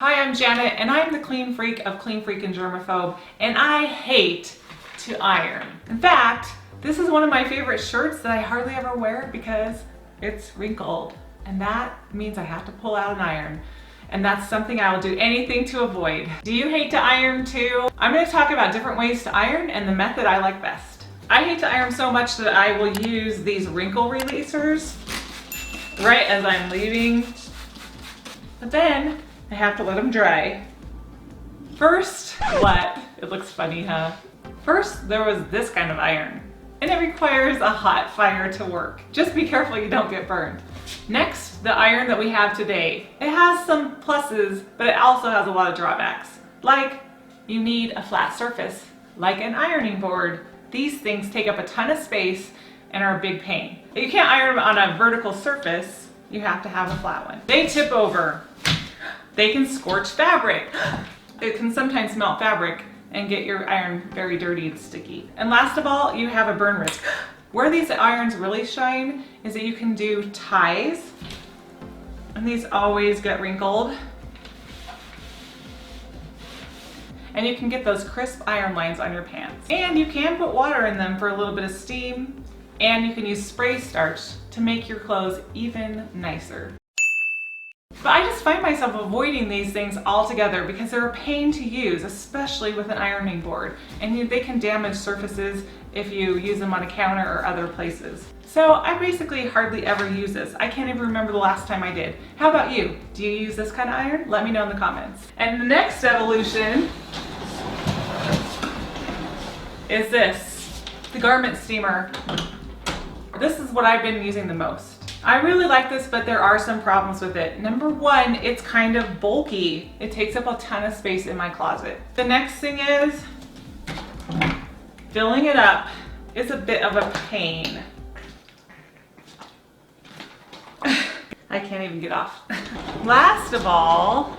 Hi, I'm Janet, and I'm the clean freak of Clean Freak and Germaphobe, and I hate to iron. In fact, this is one of my favorite shirts that I hardly ever wear because it's wrinkled, and that means I have to pull out an iron. And that's something I will do anything to avoid. Do you hate to iron too? I'm going to talk about different ways to iron and the method I like best. I hate to iron so much that I will use these wrinkle releasers right as I'm leaving, but then I have to let them dry. First, what? It looks funny, huh? First, there was this kind of iron, and it requires a hot fire to work. Just be careful you don't get burned. Next, the iron that we have today. It has some pluses, but it also has a lot of drawbacks. Like, you need a flat surface, like an ironing board. These things take up a ton of space and are a big pain. You can't iron them on a vertical surface. You have to have a flat one. They tip over. They can scorch fabric. It can sometimes melt fabric and get your iron very dirty and sticky. And last of all, you have a burn risk. Where these irons really shine is that you can do ties, and these always get wrinkled. And you can get those crisp iron lines on your pants. And you can put water in them for a little bit of steam, and you can use spray starch to make your clothes even nicer. But I just find myself avoiding these things altogether because they're a pain to use, especially with an ironing board. And they can damage surfaces if you use them on a counter or other places. So I basically hardly ever use this. I can't even remember the last time I did. How about you? Do you use this kind of iron? Let me know in the comments. And the next evolution is this, the garment steamer. This is what I've been using the most. I really like this, but there are some problems with it. Number one, it's kind of bulky. It takes up a ton of space in my closet. The next thing is, filling it up is a bit of a pain. I can't even get off. Last of all,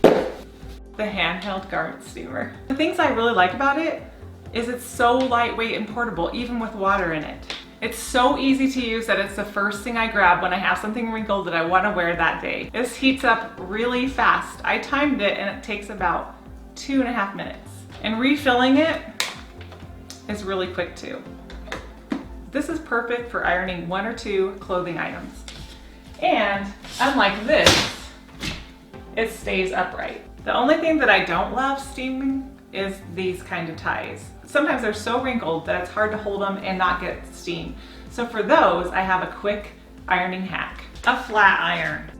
the handheld garment steamer. The things I really like about it is it's so lightweight and portable, even with water in it. It's so easy to use that it's the first thing I grab when I have something wrinkled that I want to wear that day. This heats up really fast. I timed it and it takes about 2.5 minutes. And refilling it is really quick too. This is perfect for ironing 1 or 2 clothing items. And unlike this, it stays upright. The only thing that I don't love steaming is these kind of ties. Sometimes they're so wrinkled that it's hard to hold them and not get steam. So for those, I have a quick ironing hack, a flat iron.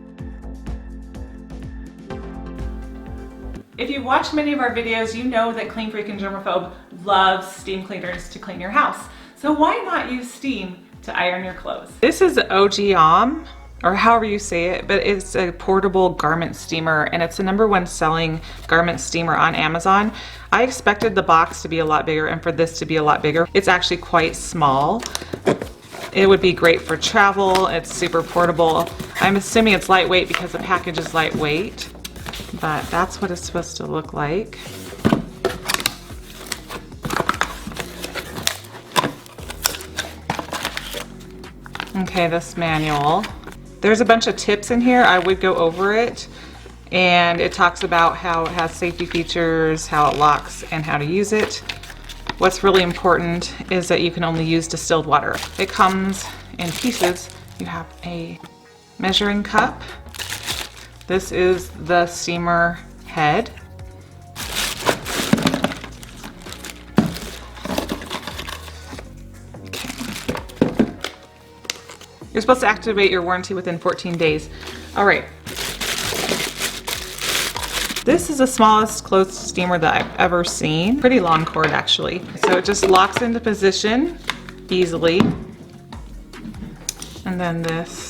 If you've watched many of our videos, you know that Clean Freak and Germaphobe loves steam cleaners to clean your house. So why not use steam to iron your clothes? This is Ogden, or however you say it, but it's a portable garment steamer, and it's the #1 selling garment steamer on Amazon. I expected the box to be a lot bigger and for this to be a lot bigger. It's actually quite small. It would be great for travel. It's super portable. I'm assuming it's lightweight because the package is lightweight, but that's what it's supposed to look like. Okay, this manual. There's a bunch of tips in here. I would go over it, and it talks about how it has safety features, how it locks, and how to use it. What's really important is that you can only use distilled water. It comes in pieces. You have a measuring cup. This is the steamer head. You're supposed to activate your warranty within 14 days. All right. This is the smallest clothes steamer that I've ever seen. Pretty long cord, actually. So it just locks into position easily. And then this.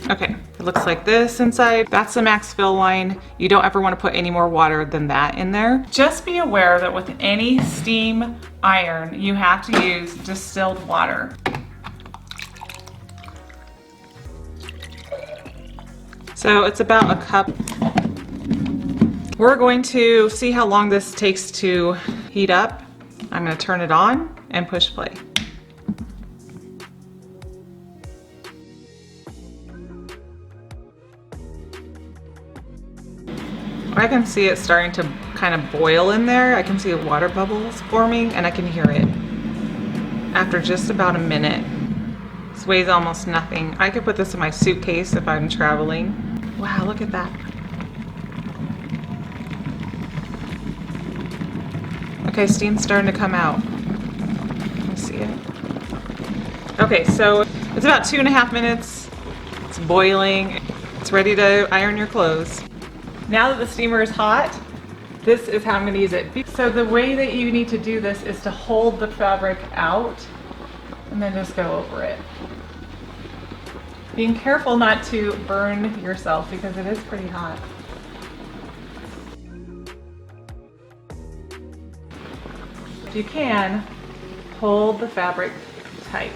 Okay, it looks like this inside. That's the max fill line. You don't ever want to put any more water than that in there. Just be aware that with any steam iron, you have to use distilled water. So it's about a cup. We're going to see how long this takes to heat up. I'm going to turn it on and push play. I can see it starting to kind of boil in there. I can see water bubbles forming and I can hear it after just about a minute. This weighs almost nothing. I could put this in my suitcase if I'm traveling. Wow, look at that. Okay, steam's starting to come out. Let me see it. Okay, so it's about 2.5 minutes. It's boiling. It's ready to iron your clothes. Now that the steamer is hot, this is how I'm going to use it. So the way that you need to do this is to hold the fabric out and then just go over it. Being careful not to burn yourself because it is pretty hot. If you can, hold the fabric tight.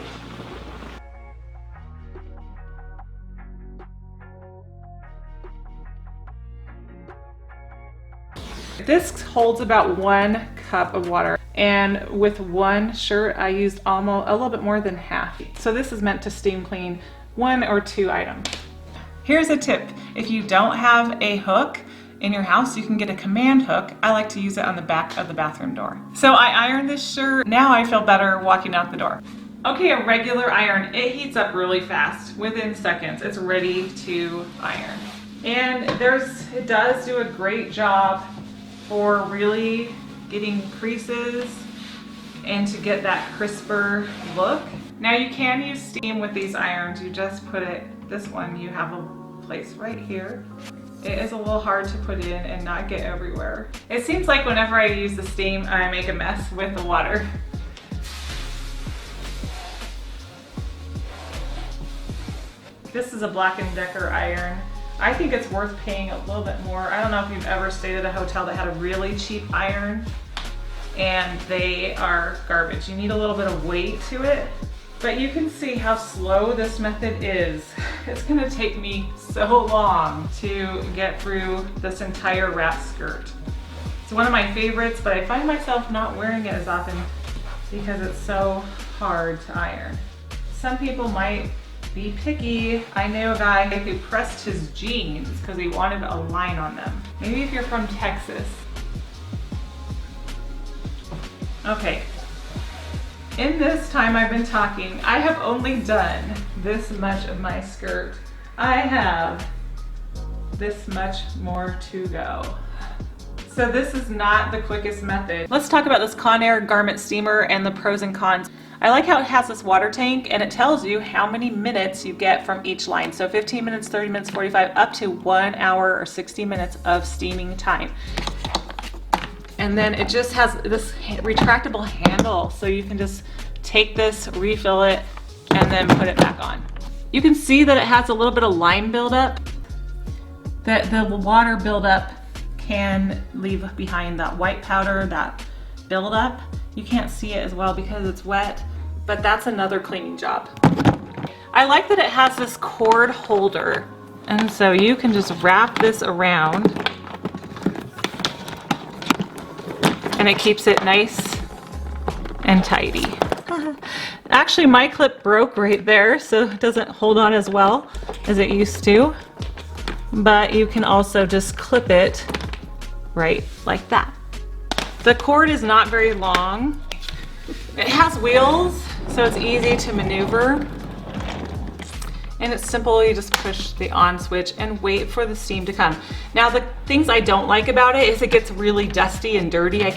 This holds about 1 cup of water, and with one shirt I used almost a little bit more than half. So this is meant to steam clean 1 or 2 items. Here's a tip. If you don't have a hook in your house, you can get a command hook. I like to use it on the back of the bathroom door. So I ironed this shirt. Now I feel better walking out the door. Okay, a regular iron, it heats up really fast. Within seconds, it's ready to iron. And it does do a great job for really getting creases and to get that crisper look. Now you can use steam with these irons. You just put it, this one, you have a place right here. It is a little hard to put in and not get everywhere. It seems like whenever I use the steam, I make a mess with the water. This is a Black & Decker iron. I think it's worth paying a little bit more. I don't know if you've ever stayed at a hotel that had a really cheap iron and they are garbage. You need a little bit of weight to it, but you can see how slow this method is. It's gonna take me so long to get through this entire wrap skirt. It's one of my favorites, but I find myself not wearing it as often because it's so hard to iron. Some people might be picky. I knew a guy who pressed his jeans because he wanted a line on them. Maybe if you're from Texas. Okay. In this time I've been talking, I have only done this much of my skirt. I have this much more to go. So this is not the quickest method. Let's talk about this Conair garment steamer and the pros and cons. I like how it has this water tank and it tells you how many minutes you get from each line. So 15 minutes, 30 minutes, 45, up to 1 hour or 60 minutes of steaming time. And then it just has this retractable handle, so you can just take this, refill it, and then put it back on. You can see that it has a little bit of lime buildup, that the water buildup can leave behind that white powder, that buildup. You can't see it as well because it's wet, but that's another cleaning job. I like that it has this cord holder, and so you can just wrap this around and it keeps it nice and tidy. Actually, my clip broke right there, so it doesn't hold on as well as it used to, but you can also just clip it right like that. The cord is not very long. It has wheels, so it's easy to maneuver. And it's simple, you just push the on switch and wait for the steam to come. Now the things I don't like about it is it gets really dusty and dirty. I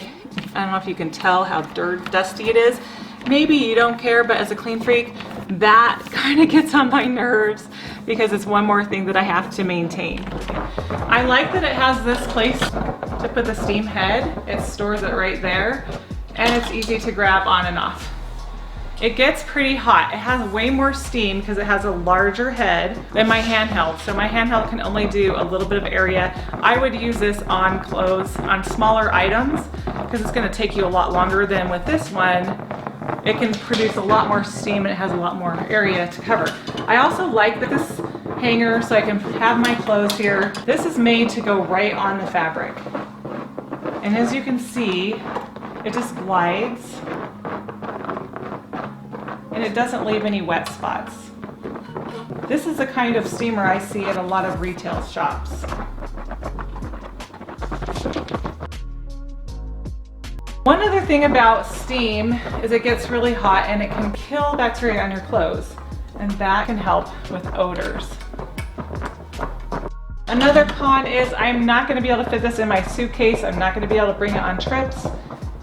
don't know if you can tell how dusty it is. Maybe you don't care, but as a clean freak, that kind of gets on my nerves because it's one more thing that I have to maintain. I like that it has this place to put the steam head. It stores it right there, and it's easy to grab on and off. It gets pretty hot. It has way more steam because it has a larger head than my handheld. So my handheld can only do a little bit of area. I would use this on clothes, on smaller items, because it's gonna take you a lot longer than with this one. It can produce a lot more steam and it has a lot more area to cover. I also like this hanger so I can have my clothes here. This is made to go right on the fabric. And as you can see, it just glides. And it doesn't leave any wet spots. This is the kind of steamer I see at a lot of retail shops. One other thing about steam is it gets really hot and it can kill bacteria on your clothes, and that can help with odors. Another con is I'm not going to be able to fit this in my suitcase. I'm not going to be able to bring it on trips,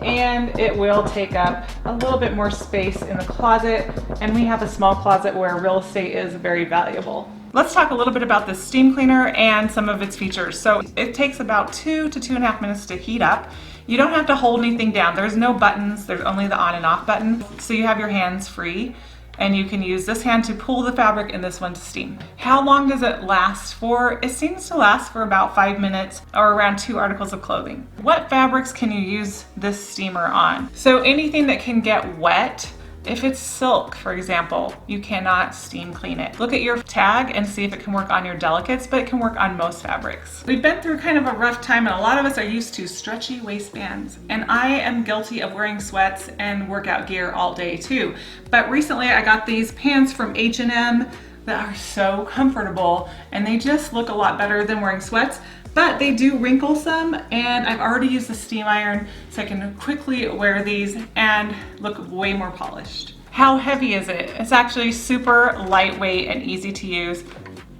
and it will take up a little bit more space in the closet, and we have a small closet where real estate is very valuable. Let's talk a little bit about the steam cleaner and some of its features. So it takes about 2 to 2.5 minutes to heat up. You don't have to hold anything down. There's no buttons, there's only the on and off button. So you have your hands free, and you can use this hand to pull the fabric and this one to steam. How long does it last for? It seems to last for about 5 minutes or around 2 articles of clothing. What fabrics can you use this steamer on? So anything that can get wet. If it's silk, for example, you cannot steam clean it. Look at your tag and see if it can work on your delicates, but it can work on most fabrics. We've been through kind of a rough time, and a lot of us are used to stretchy waistbands, and I am guilty of wearing sweats and workout gear all day too. But recently I got these pants from H&M that are so comfortable, and they just look a lot better than wearing sweats. But they do wrinkle some, and I've already used the steam iron so I can quickly wear these and look way more polished. How heavy is it? It's actually super lightweight and easy to use.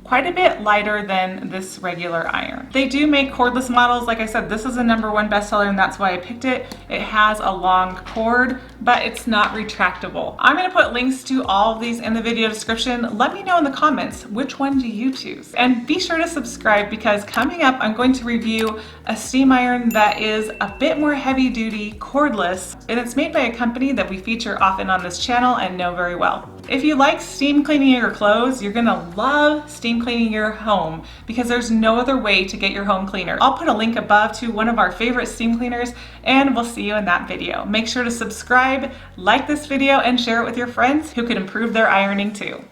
Quite a bit lighter than this regular iron. They do make cordless models. Like I said, this is a #1 bestseller, and that's why I picked it. It has a long cord, but it's not retractable. I'm gonna put links to all of these in the video description. Let me know in the comments, which one do you choose? And be sure to subscribe, because coming up, I'm going to review a steam iron that is a bit more heavy duty, cordless, and it's made by a company that we feature often on this channel and know very well. If you like steam cleaning your clothes, you're gonna love steam cleaning your home, because there's no other way to get your home cleaner. I'll put a link above to one of our favorite steam cleaners, and we'll see you in that video. Make sure to subscribe, like this video, and share it with your friends who could improve their ironing too.